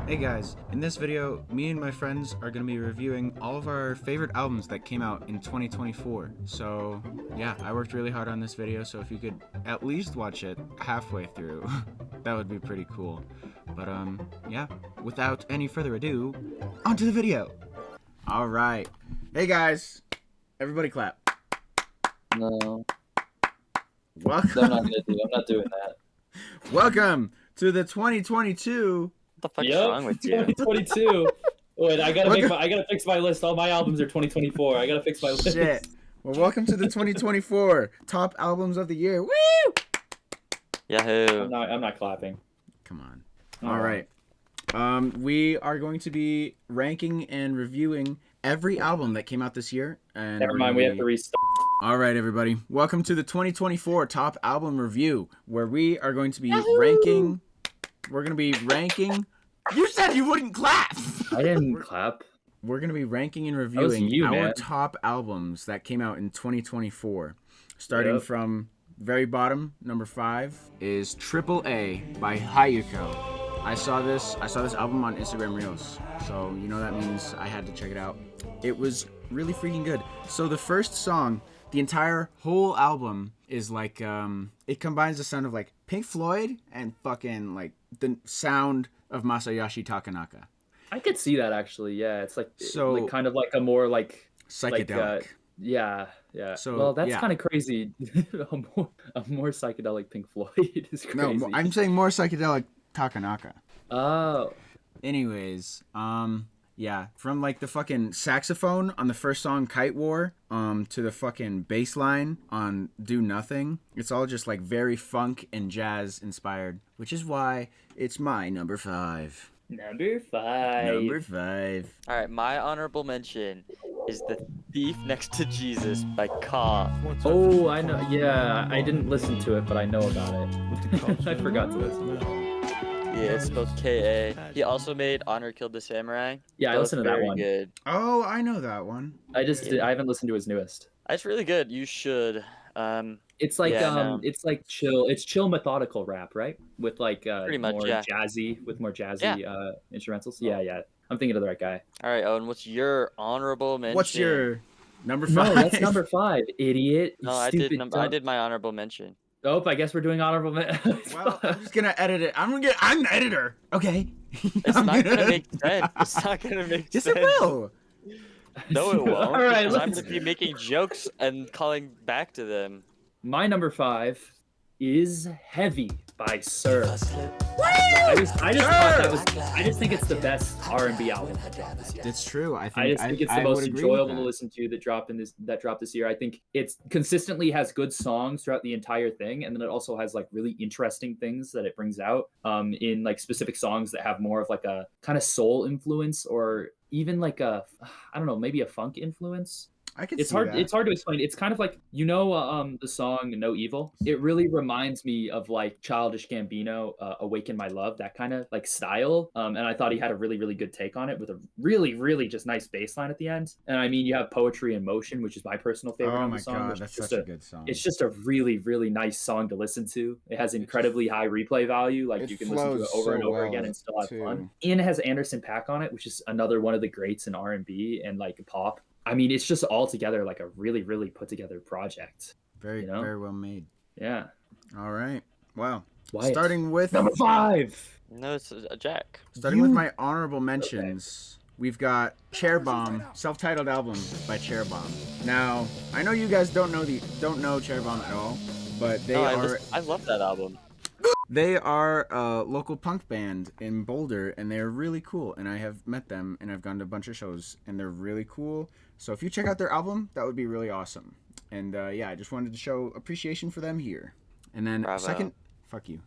Hey guys, in this video, me and my friends are going to be reviewing all of our favorite albums that came out in 2024. So yeah, I worked really hard on this video, so if you could at least watch it halfway through, that would be pretty cool. But yeah, without any further ado, onto the video. Alright, hey guys, everybody clap. No. Welcome. I'm not doing that. Welcome to the 2022. What the fuck's wrong with you? 2022. Wait, I gotta fix my list. All my albums are 2024. I gotta fix my list. Shit. Well, welcome to the 2024 top albums of the year. Woo! Yahoo! I'm not clapping. Come on. All right. We are going to be ranking and reviewing every album that came out this year. And Never mind. We have to restart. All right, everybody. Welcome to the 2024 top album review, where we are going to be ranking. We're going to be ranking. You said you wouldn't clap. I didn't clap. We're going to be ranking and reviewing our man. top albums that came out in 2024. Starting from very bottom, number 5 is AAA by HYUKOH. I saw this album on Instagram Reels. So, you know that means I had to check it out. It was really freaking good. So the first song, the entire whole album is like it combines the sound of like Pink Floyd and fucking like the sound of Masayoshi Takanaka. I could see that actually. Yeah, it's like So kind of like a more like psychedelic. Yeah. So well, that's yeah. kind of crazy. a more psychedelic Pink Floyd is crazy. No, I'm saying more psychedelic Takanaka. Oh. Anyways, yeah, from like the fucking saxophone on the first song Kite War, to the fucking bass line on Do Nothing. It's all just like very funk and jazz inspired, which is why it's my number 5. Number 5. Number 5. All right, my honorable mention is The Thief Next to Jesus by Ka. Oh, I know. Yeah, I didn't listen to it, but I know about it. I forgot to listen to it. Yeah, it's spelled K-A. He also made Honor Killed the Samurai. Yeah, I Both listened to that very one. Good. Oh, I know that one. I haven't listened to his newest. It's really good. You should. It's like no. it's like chill. It's chill methodical rap, right? With like Pretty much, more yeah. jazzy instrumentals. Yeah. I'm thinking of the right guy. All right, Owen, what's your honorable mention? What's your number 5? No, that's number 5, idiot. No, I did my honorable mention. Oh, I guess we're doing honorable mention. Well, I'm just gonna edit it. I'm the editor. Okay. It's not gonna make sense. It's not gonna make sense. Yes, it will. No, it won't. All right, I'm gonna be making jokes and calling back to them. My number 5 is Heavy by Sir. I just think it's the best R&B album that dropped this year. It's true. I I just think it's the most would agree enjoyable with to that. listen to that dropped this year. I think it's consistently has good songs throughout the entire thing, and then it also has like really interesting things that it brings out in like specific songs that have more of like a kind of soul influence or even like a I don't know, maybe a funk influence. I could It's see hard. that. It's hard to explain. It's kind of like the song "No Evil." It really reminds me of like Childish Gambino, "Awaken My Love," that kind of like style. And I thought he had a really, really good take on it with a really, really just nice bass line at the end. And I mean, you have "Poetry in Motion," which is my personal favorite Oh on my the song. god, which that's is just such a good song. It's just a really, really nice song to listen to. It has incredibly high replay value. Like It you can listen to it flows over and so over well, again and still have too. fun. And it has Anderson .Paak on it, which is another one of the greats in R&B and like pop. I mean, it's just all together like a really, really put together project. Very, very well made. Yeah. All right. Wow. Wyatt. Starting with Number 5. No, it's a Jack. Starting with my honorable mentions, we've got Chair Bomb, self-titled album by Chair Bomb. Now, I know you guys don't know Chair Bomb at all, but I love that album. They are a local punk band in Boulder, and they're really cool. And I have met them, and I've gone to a bunch of shows, and they're really cool. So if you check out their album, that would be really awesome. And yeah, I just wanted to show appreciation for them here. And then Bravo. fuck you.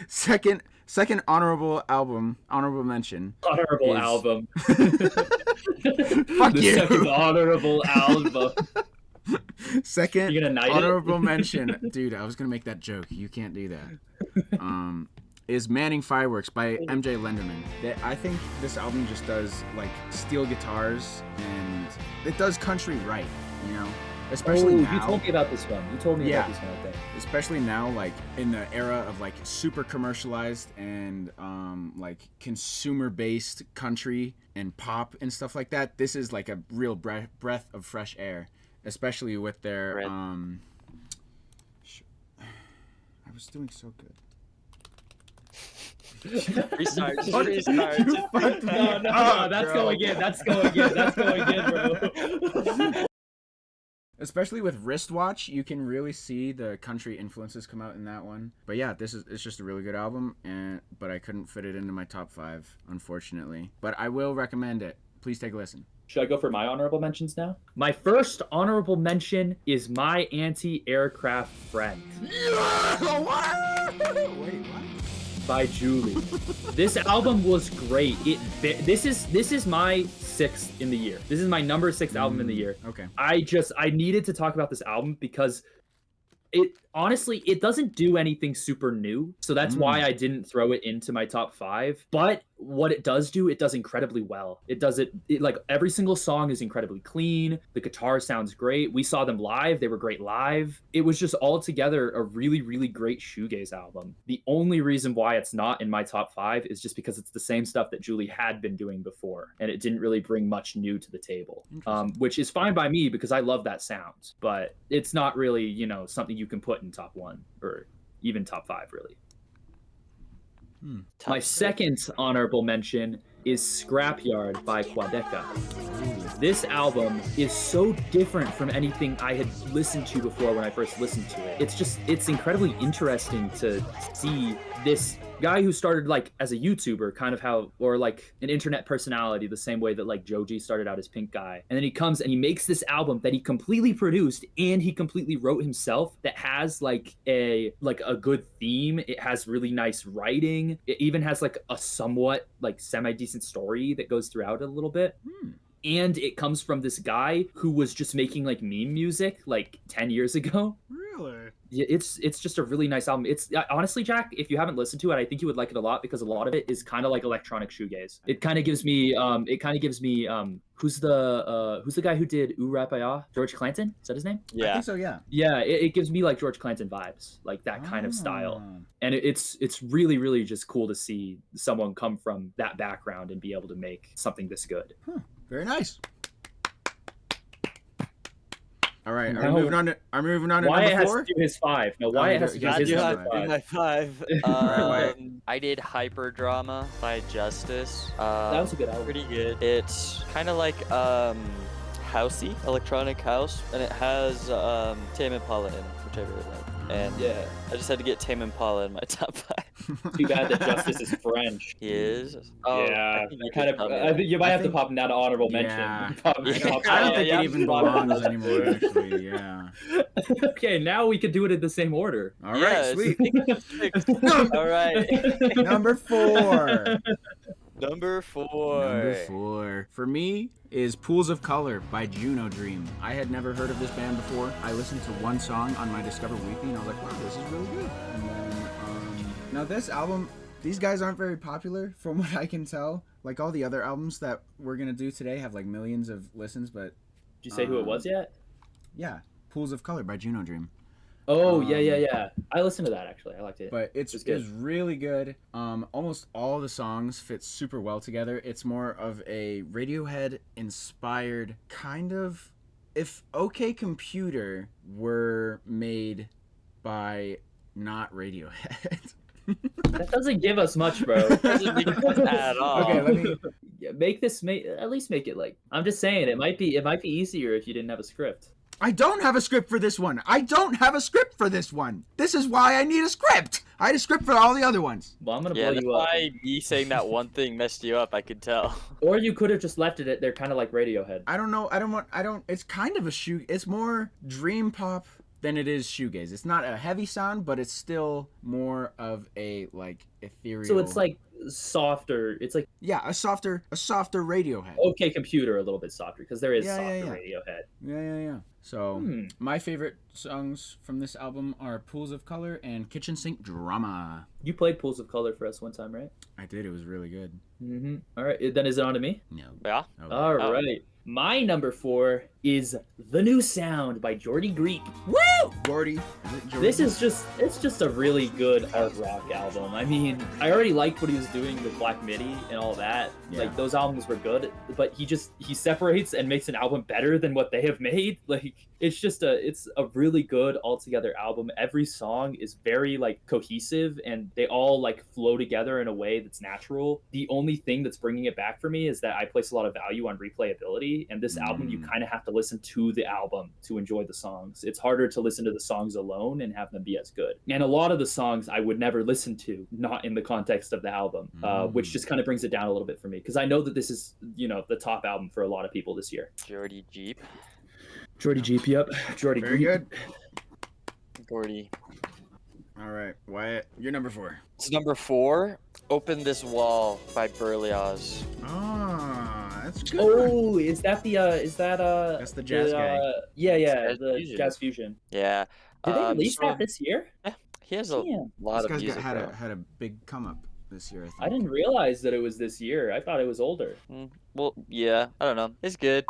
second honorable mention. Honorable is- album. Fuck The you. second honorable album. Second You gonna knight it? honorable mention, dude. I was gonna make that joke. You can't do that. Is Manning Fireworks by MJ Lenderman. I think this album just does like steel guitars and it does country right, you know. especially now. You told me about this one. You told me Yeah. about this one, I think. Especially now, like in the era of like super commercialized and like consumer-based country and pop and stuff like that. This is like a real breath of fresh air, especially with their I was doing so good. Restart. No, that's going in. That's going in. That's going in, bro. Especially with Wristwatch, you can really see the country influences come out in that one. But yeah, it's just a really good album, but I couldn't fit it into my top 5, unfortunately. But I will recommend it. Please take a listen. Should I go for my honorable mentions now? My first honorable mention is My Anti-Aircraft Friend. Wait, what? By Julie. This album was great. This is my 6th in the year. This is my number 6 album in the year. Okay. I needed to talk about this album because it doesn't do anything super new, so that's why I didn't throw it into my top 5. But what it does do, it does incredibly well. It like every single song is incredibly clean. The guitar sounds great. We saw them live. They were great live. It was just altogether a really, really great shoegaze album. The only reason why it's not in my top 5 is just because it's the same stuff that Julie had been doing before, and it didn't really bring much new to the table, which is fine by me because I love that sound, but it's not really, something you can put in top 1 or even top 5, really. My second honorable mention is Scrapyard by Quadeca. This album is so different from anything I had listened to before when I first listened to it. It's incredibly interesting to see this guy who started like as a YouTuber, kind of or like an internet personality, the same way that like Joji started out as Pink Guy. And then he comes and he makes this album that he completely produced and he completely wrote himself, that has like a good theme. It has really nice writing. It even has like a somewhat like semi-decent story that goes throughout it a little bit. And it comes from this guy who was just making like meme music like 10 years ago. Really? Yeah, it's just a really nice album. It's honestly, Jack, if you haven't listened to it, I think you would like it a lot because a lot of it is kind of like electronic shoegaze. It kind of gives me who's the guy who did Ooh Rapaya? George Clanton? Is that his name? Yeah. I think so, yeah. Yeah, it gives me like George Clanton vibes, like that kind of style. And it's really, really just cool to see someone come from that background and be able to make something this good. Very nice. All right, are we moving on to Wyatt number 4? has to do his 5. No, Wyatt has to do his number 5. My 5. I did Hyperdrama by Justice. That was a good album. Pretty good. It's kind of like housey, electronic house, and it has Tame Impala in it, which I really like. And yeah, I just had to get Tame Impala in my top 5. Too bad that Justice is French. He is? Oh, yeah, I think you might have to pop him down to honorable mention. Yeah. I don't think it even belongs anymore, actually, yeah. Okay, now we could do it in the same order. All right, sweet. All right. Number 4. Number 4. For me is Pools of Color by Junodream. I had never heard of this band before. I listened to one song on my Discover Weekly and I was like, wow, this is really good. And then, now this album, these guys aren't very popular from what I can tell. Like all the other albums that we're going to do today have like millions of listens, but... Did you say who it was yet? Yeah, Pools of Color by Junodream. Oh, yeah. I listened to that, actually. I liked it. But it's really good. Almost all the songs fit super well together. It's more of a Radiohead-inspired kind of... If OK Computer were made by not Radiohead... That doesn't give us much, bro. It doesn't make us at all. Okay, let me... At least make it like... I'm just saying, it might be easier if you didn't have a script. I don't have a script for this one. This is why I need a script. I had a script for all the other ones. Well, I'm gonna blow you up. Why me saying that one thing messed you up, I could tell. Or you could have just left it at they're kind of like Radiohead. I don't know. It's kind of it's more dream pop than it is shoegaze. It's not a heavy sound, but it's still more of a like ethereal. So it's like softer. It's like Yeah, a softer Radiohead. OK Computer a little bit softer because there is Yeah, softer yeah. Radiohead. Yeah. So my favorite songs from this album are Pools of Color and Kitchen Sink Drama. You played Pools of Color for us one time, right? I did. It was really good. All right, then is it on to me? No. Yeah. Oh, All right. My number 4 is The New Sound by Geordie Greep. Woo! Geordie. This is just a really good art rock album. I mean, I already liked what he was doing with Black Midi and all that. Yeah. Like those albums were good, but he separates and makes an album better than what they have made. Like it's a really good altogether album. Every song is very like cohesive and they all like flow together in a way that's natural. The only thing that's bringing it back for me is that I place a lot of value on replayability, and this album you kind of have to listen to the album to enjoy the songs. It's harder to listen to the songs alone and have them be as good. And a lot of the songs I would never listen to not in the context of the album, which just kind of brings it down a little bit for me because I know that this is, the top album for a lot of people this year. Geordie Jeep. Geordie Jeep, yep. Geordie Very Greep. good. Geordie. All right, Wyatt, you're number 4. It's number 4. Open This Wall by Berlioz. Ah, that's good. Oh, is that the That's the jazz guy. Yeah, Jazz the fusion. Jazz Fusion. Yeah. Did they release that this year? He has a lot This of guy's music. had though. a big come up this year, I think. I didn't realize that it was this year. I thought it was older. Well, yeah, I don't know. It's good.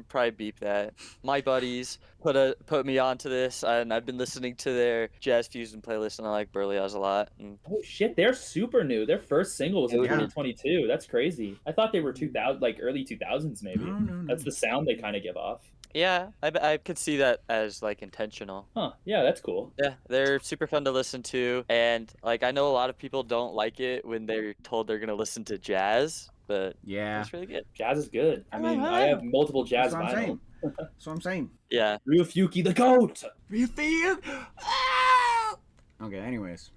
Probably beep that. My buddies put me onto this, and I've been listening to their Jazz Fusion playlist, and I like Berlioz a lot. Oh shit, they're super new. Their first single was in Yeah. 2022. That's crazy. I thought they were 2000, like early 2000s maybe. No. That's the sound they kind of give off. Yeah, I could see that as like intentional. Huh? Yeah, that's cool. Yeah, they're super fun to listen to, and like I know a lot of people don't like it when they're told they're gonna listen to jazz, but Yeah. it's really good. Jazz is good. I mean, I have multiple jazz That's what I'm vinyl. saying. That's what I'm saying. Yeah. Ryufuki the goat. You feel? Ah! Okay, anyways.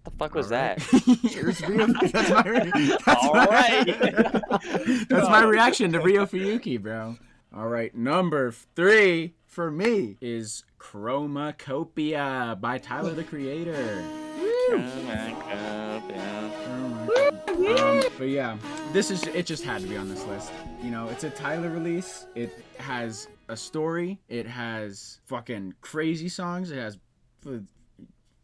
The fuck was Alright. that? It's Rio. Alright. That's my reaction to Rio Fuyuki, bro. All right, number 3 for me is Chromacopia by Tyler the Creator. But yeah, it just had to be on this list. It's a Tyler release. It has a story. It has fucking crazy songs. It has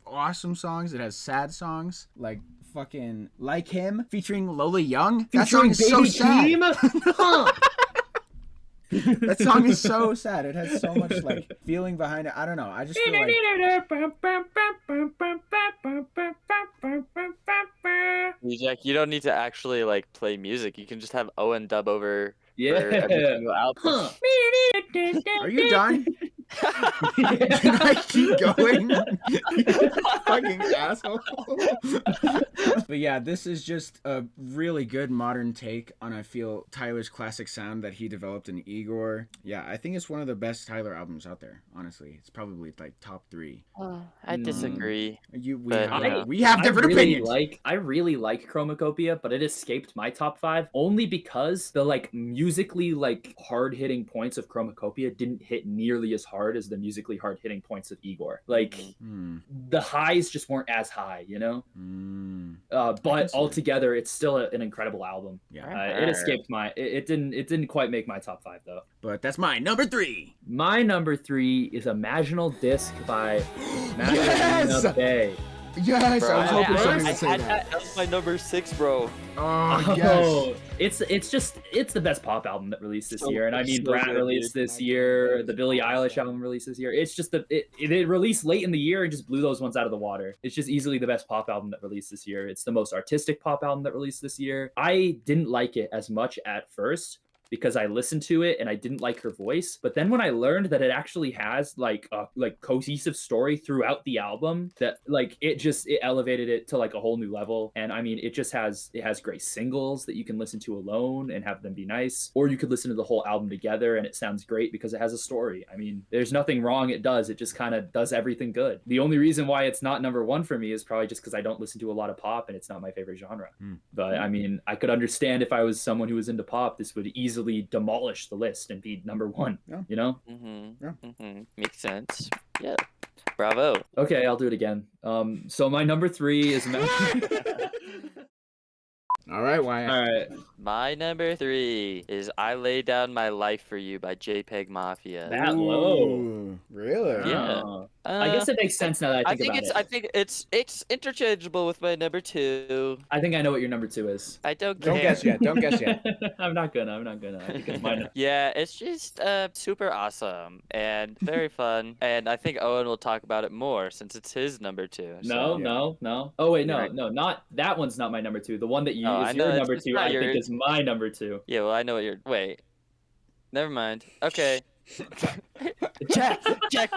awesome songs. It has sad songs like fucking Like Him featuring Lola Young. That song is so sad. That song is so sad. It has so much like feeling behind it. I don't know. I just feel like Jack, you don't need to actually like play music. You can just have Owen dub over Yeah. for every single album. Are you done? Can I keep going? Fucking asshole. But yeah, this is just a really good modern take on, I feel, Tyler's classic sound that he developed in Igor. Yeah, I think it's one of the best Tyler albums out there, honestly. It's probably like top 3. I disagree. We have different opinions. I really like Chromacopia, but it escaped my top 5 only because the like musically like hard-hitting points of Chromacopia didn't hit nearly as hard as the musically hard-hitting points of Igor. Like the highs just weren't as high, but altogether it's still an incredible album. Yeah. It escaped it didn't quite make my top 5 though. But that's my number 3. My number 3 is Imaginal Disc by Magdalena Bay. Yes, Bro, I was hoping somebody would say that. That was my number 6, bro. Oh, yes. It's the best pop album that released this year, and I mean so Brat good, released dude. this year, the Billie Eilish album released this year. It's just it released late in the year and just blew those ones out of the water. It's just easily the best pop album that released this year. It's the most artistic pop album that released this year. I didn't like it as much at first, because I listened to it and I didn't like her voice. But then when I learned that it actually has like a cohesive story throughout the album, that like it elevated it to like a whole new level. And I mean, it has great singles that you can listen to alone and have them be nice, or you could listen to the whole album together and it sounds great because it has a story. I mean, there's nothing wrong it does. It just kind of does everything good. The only reason why it's not number 1 for me is probably just because I don't listen to a lot of pop and it's not my favorite genre. But I mean, I could understand if I was someone who was into pop, this would easily demolish the list and be number 1. Makes sense. Yeah, bravo. Okay, I'll do it again. So my number 3 is All right, Wyatt. All right. My number 3 is I Lay Down My Life for You by JPEG Mafia. That low. Ooh, really? Yeah. Oh. I guess it makes sense now that I think about it. I think it's interchangeable with my number 2. I think I know what your number 2 is. I don't care. Don't guess yet. Don't guess yet. I'm not gonna. I think it's mine. Yeah, it's just super awesome and very fun. And I think Owen will talk about it more since it's his number 2. No, so. no. Oh wait, You're no, not that one's not my number 2. The one that you Oh, is I know, your it's- number it's 2. not I think yours. is my number 2. Yeah, well, I know what you're. Wait. Never mind. Okay. Jack,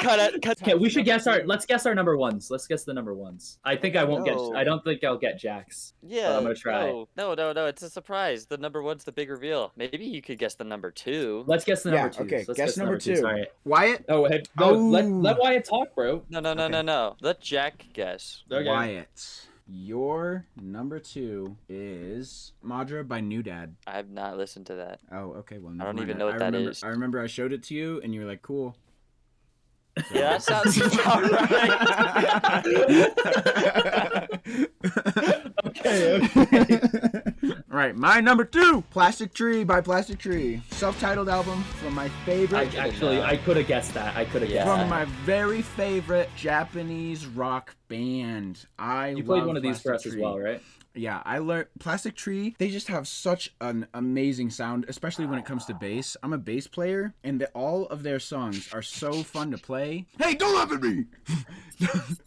cut it. Okay, we should guess let's guess our number ones. Let's guess the number ones. I think I won't No. I don't think I'll get Jack's. Yeah, I'm gonna try. No. It's a surprise. The number 1's the big reveal. Maybe you could guess the number 2. Let's guess the number 2. Okay. Let's Guess number 2. All right. Wyatt. Oh, hey, no, let Wyatt talk, bro. No. Let Jack guess. Okay. Wyatt. Your number 2 is Madra by New Dad. I have not listened to that. Oh, okay. Well, I don't never even mind. know what that remember, is. I remember I showed it to you, and you were like, "Cool." Yeah, that sounds about right. Okay. All right, my number 2, Plastic Tree by Plastic Tree, self-titled album from my favorite. I could have guessed that. I could have guessed From that. my very favorite Japanese rock band. You played love one of these for us Plastic as Tree. well, right? Yeah, I learned Plastic Tree. They just have such an amazing sound, especially when it comes to bass. I'm a bass player, and all of their songs are so fun to play. Hey, don't laugh at me!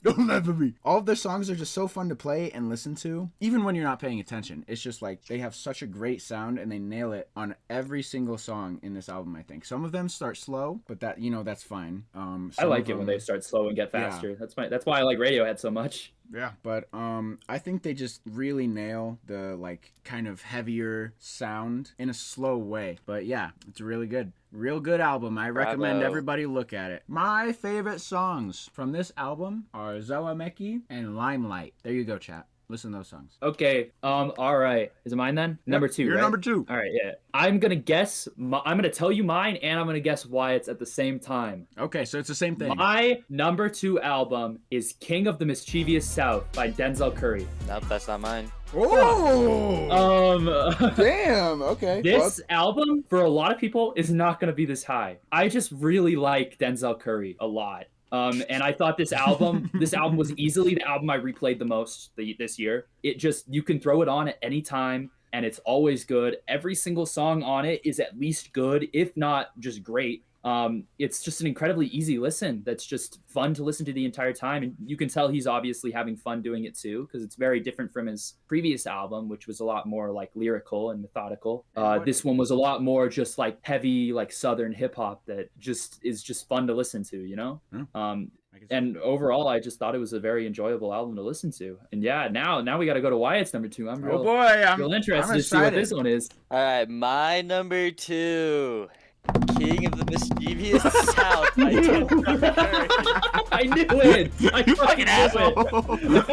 Don't laugh at me! All of their songs are just so fun to play and listen to, even when you're not paying attention. It's just like they have such a great sound, and they nail it on every single song in this album. I think some of them start slow, but that's fine. I like it when they start slow and get faster. Yeah. That's why I like Radiohead so much. Yeah, but I think they just really nail the like kind of heavier sound in a slow way. But yeah, it's really good. Real good album. I recommend everybody look at it. My favorite songs from this album are Zawameki and Limelight. There you go, chat. Listen to those songs. Okay. All right. Is it mine then? Number 2. You're right? number 2. All right. Yeah. I'm gonna guess. I'm gonna tell you mine, and I'm gonna guess why it's at the same time. Okay, so it's the same thing. My number 2 album is "King of the Mischievous South" by Denzel Curry. Nope, that's not mine. Oh! Damn. Okay. This album, for a lot of people, is not gonna be this high. I just really like Denzel Curry a lot. And I thought this album was easily the album I replayed the most this year. It just, you can throw it on at any time, and it's always good. Every single song on it is at least good, if not just great. It's just an incredibly easy listen that's just fun to listen to the entire time, and you can tell he's obviously having fun doing it too, because it's very different from his previous album, which was a lot more like lyrical and methodical. This one was a lot more just like heavy, like southern hip hop that just is just fun to listen to, you know? And overall, I just thought it was a very enjoyable album to listen to. And yeah, now we got to go to Wyatt's number 2. I'm real, real interested to see what this one is. All right, my number 2. King of the Mischievous South by Denzel Curry. I knew it! I fucking knew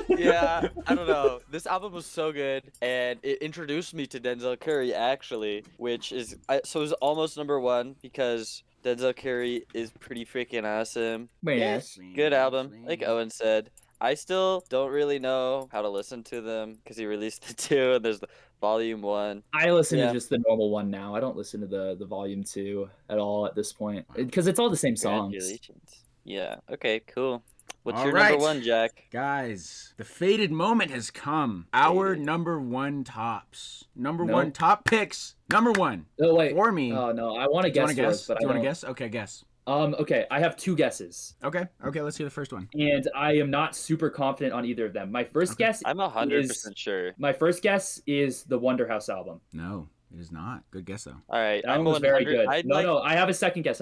it! Yeah, I don't know. This album was so good, and it introduced me to Denzel Curry, actually, which is... so it was almost number 1, because Denzel Curry is pretty freaking awesome. Yes. Good album, like Owen said. I still don't really know how to listen to them, because he released the 2, and there's the Volume 1. I listen to just the normal one now. I don't listen to the Volume 2 at all at this point, because it's all the same songs. Congratulations. Yeah, okay, cool. What's All your right. number 1, Jack? Guys, the fated moment has come. Our number 1 tops. Number 1 top picks. Number 1. Oh, wait. For me. Oh, no. I want to guess first, but Do you I want to don't. guess? Okay, guess. Okay, I have 2 guesses. Okay, let's hear the first one. And I am not super confident on either of them. My first guess I'm 100% sure. My first guess is the Wonder House album. No, it is not. Good guess, though. All right, That one was very good. No, I have a second guess.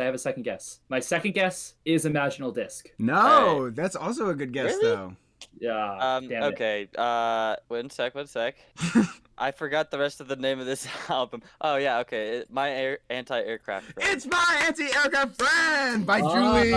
My second guess is Imaginal Disc. No, that's also a good guess, Really? though. Yeah. Damn it. Okay. One sec. I forgot the rest of the name of this album. Oh yeah, okay. My Anti-Aircraft Friend. It's My Anti-Aircraft Friend by Julie.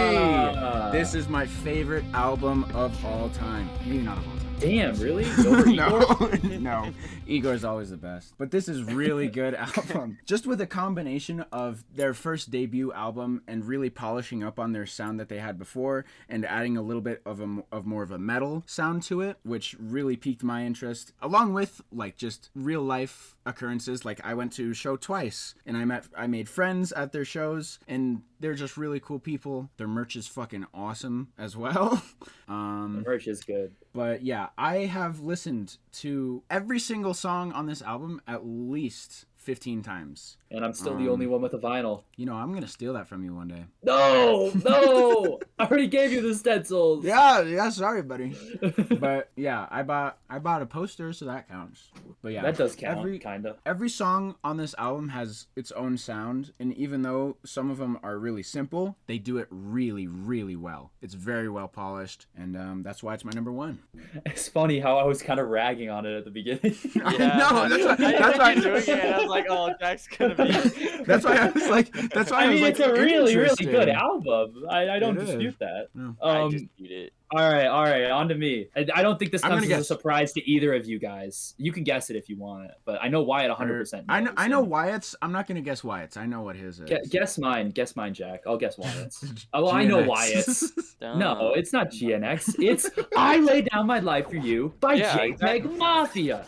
This is my favorite album of all time. Maybe not of all time. Damn, really? Over Igor? No. Igor's always the best. But this is really good album. Just with a combination of their first debut album and really polishing up on their sound that they had before and adding a little bit of more of a metal sound to it, which really piqued my interest, along with like just real life occurrences. Like I went to a show twice and I made friends at their shows, and they're just really cool people. Their merch is fucking awesome as well. The merch is good. But yeah, I have listened to every single song on this album at least 15 times. And I'm still the only one with a vinyl. You know, I'm going to steal that from you one day. No! I already gave you the stencils. Yeah, sorry, buddy. But yeah, I bought a poster, so that counts. But yeah, that does count, kind of. Every song on this album has its own sound, and even though some of them are really simple, they do it really, really well. It's very well polished, and that's why it's my number one. It's funny how I was kind of ragging on it at the beginning. Yeah. No, that's why doing it. And I was like, oh, Jack's gonna be. That's why I was like. I mean, it's a really, really good album. I don't dispute that. No. I dispute it. All right, on to me. I don't think this comes as a surprise to either of you guys. You can guess it if you want it, but I know Wyatt 100%. I know Wyatt's. I'm not gonna guess Wyatt's. I know what his is. Guess mine, Jack. I'll guess Wyatt's. Oh, I know Wyatt's. No, it's not GNX. It's I Lay Down My Life for You by JPEGMAFIA.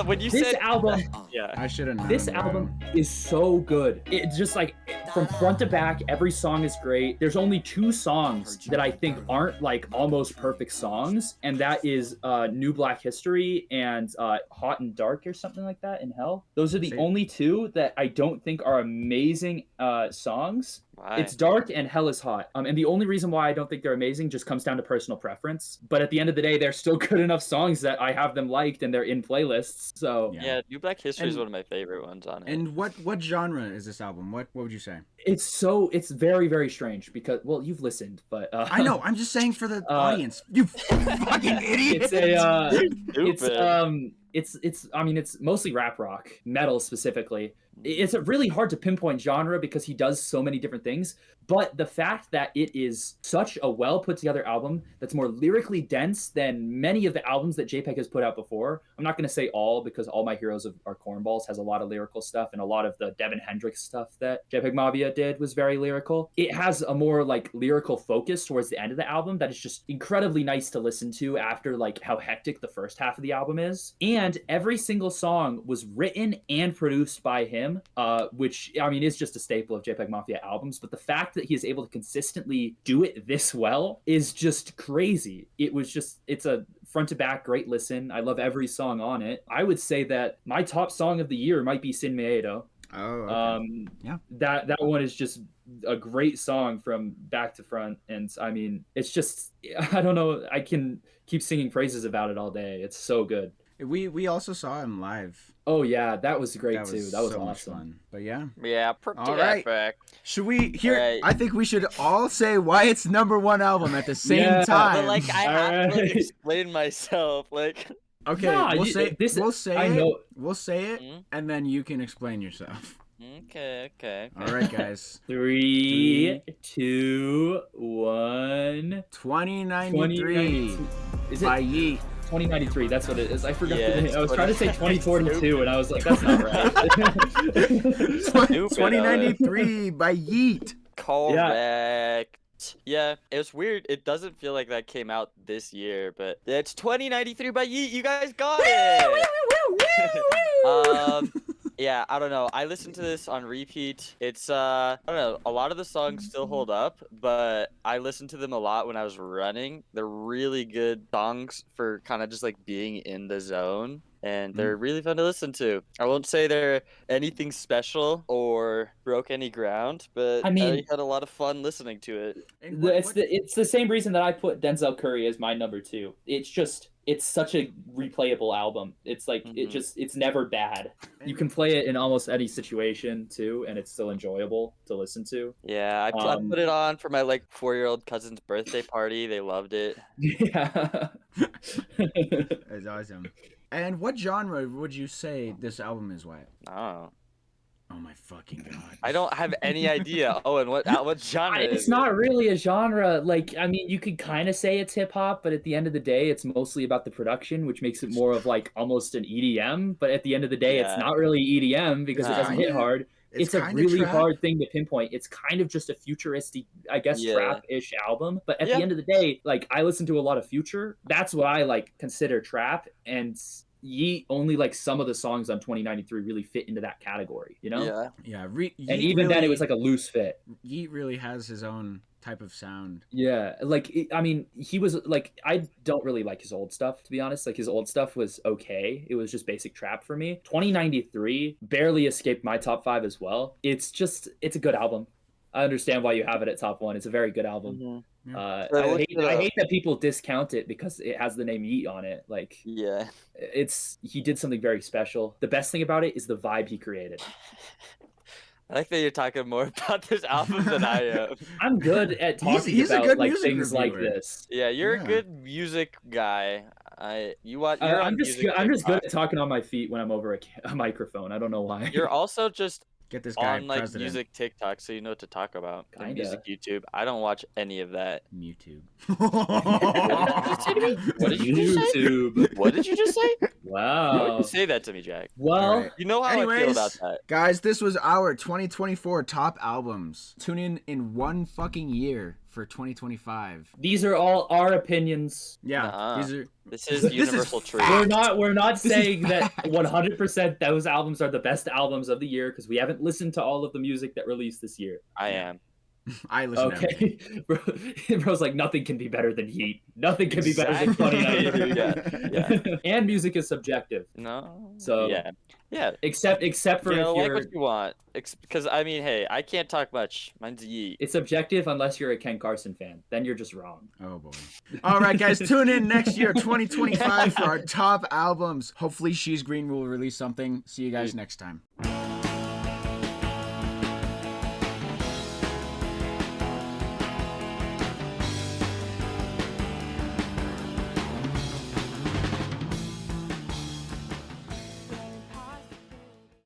When you this said album, I should have known. This album is so good. It's just like from front to back, every song is great. There's only 2 songs that I think aren't like almost perfect songs, and that is New Black History and Hot and Dark or something like that in Hell. Those are the only 2 that I don't think are amazing songs. Right. It's dark and Hell is Hot. And the only reason why I don't think they're amazing just comes down to personal preference. But at the end of the day, they're still good enough songs that I have them liked and they're in playlists. So yeah, New Black History is one of my favorite ones on it. And what genre is this album? What would you say? It's very, very strange because, well, you've listened, but I know. I'm just saying for the audience. You fucking idiot. It's mostly rap rock, metal specifically. It's really hard to pinpoint genre because he does so many different things. But the fact that it is such a well put together album that's more lyrically dense than many of the albums that JPEG has put out before. I'm not going to say all because All My Heroes Are Cornballs has a lot of lyrical stuff, and a lot of the Devin Hendricks stuff that JPEGMAFIA did was very lyrical. It has a more like lyrical focus towards the end of the album that is just incredibly nice to listen to after like how hectic the first half of the album is. And every single song was written and produced by him, which I mean is just a staple of JPEGMAFIA albums. But the fact that he is able to consistently do it this well is just crazy. It's a front to back great listen. I love every song on it. I would say that my top song of the year might be Sin Miedo. Oh, okay. Yeah. That one is just a great song from back to front, and I mean it's just, I don't know, I can keep singing praises about it all day. It's so good. We also saw him live. Oh yeah, that was great too. That was so awesome. Much fun. But yeah. Yeah, pretty all right. Epic. Should we I think we should all say why it's number one album at the same time. But like I have to explain myself. Like okay, nah, we'll say it, Mm-hmm. and then you can explain yourself. Okay. All right, guys. 3, 2, 1. 2093 by Yeat. 2093, that's what it is. I forgot the name. I was trying to say 2042, and I was like, that's not right. 2093 by Yeat. Correct. Yeah, it was weird. It doesn't feel like that came out this year, but it's 2093 by Yeat. You guys got it. Yeah, I don't know. I listened to this on repeat. It's I don't know, a lot of the songs still hold up, but I listened to them a lot when I was running. They're really good songs for kind of just like being in the zone, and they're really fun to listen to. I won't say they're anything special or broke any ground, but I mean, I had a lot of fun listening to it. It's the same reason that I put Denzel Curry as my number 2. It's such a replayable album. It's like it's never bad. You can play it in almost any situation too, and it's still enjoyable to listen to. Yeah, I put it on for my like 4-year-old cousin's birthday party. They loved it. Yeah. That's awesome. And what genre would you say this album is, Wyatt? Oh. Oh my fucking god. I don't have any idea. Oh, and what genre is It's it? not really a genre. Like, I mean, you could kind of say it's hip hop, but at the end of the day, it's mostly about the production, which makes it more of like almost an EDM. But at the end of the day, it's not really EDM because it doesn't hit hard. It's a really hard thing to pinpoint. It's kind of just a futuristic, I guess, trap-ish album. But at the end of the day, like, I listen to a lot of Future. That's what I like consider trap, and Yeat, only like some of the songs on 2093 really fit into that category, you know? Yeah. And even then, it was like a loose fit. Yeat really has his own type of sound. Yeah, like, I mean, he was like, I don't really like his old stuff, to be honest. Like, his old stuff was okay. It was just basic trap for me. 2093 barely escaped my top 5 as well. It's a good album. I understand why you have it at top 1. It's a very good album. Yeah. I hate that people discount it because it has the name Yeat on it. Like, he did something very special. The best thing about it is the vibe he created. I like that you're talking more about this album than I am. I'm good at talking about like things like this. Yeah, you're a good music guy. I'm just good at talking on my feet when I'm over a microphone. I don't know why. You're also just get this guy on like president. Music TikTok, so you know what to talk about. Kinda. Music YouTube. I don't watch any of that. YouTube. What did you just say? What did you just say? Wow. You say that to me, Jack. Well, you know how I feel about that. Guys, this was our 2024 top albums. Tune in one fucking year for 2025. These are all our opinions. Yeah, this is universal truth. We're not saying that 100% those albums are the best albums of the year because we haven't listened to all of the music that released this year. I am. I listen. Okay, bro's like, nothing can be better than Yeat. Nothing can be better than 2093. Yeah. And music is subjective. No. So yeah. Except for if like you're what you want. Because I mean, hey, I can't talk much. Mine's Yeat. It's subjective unless you're a Ken Carson fan. Then you're just wrong. Oh boy. All right, guys, tune in next year, 2025, for our top albums. Hopefully, She's Green will release something. See you guys next time.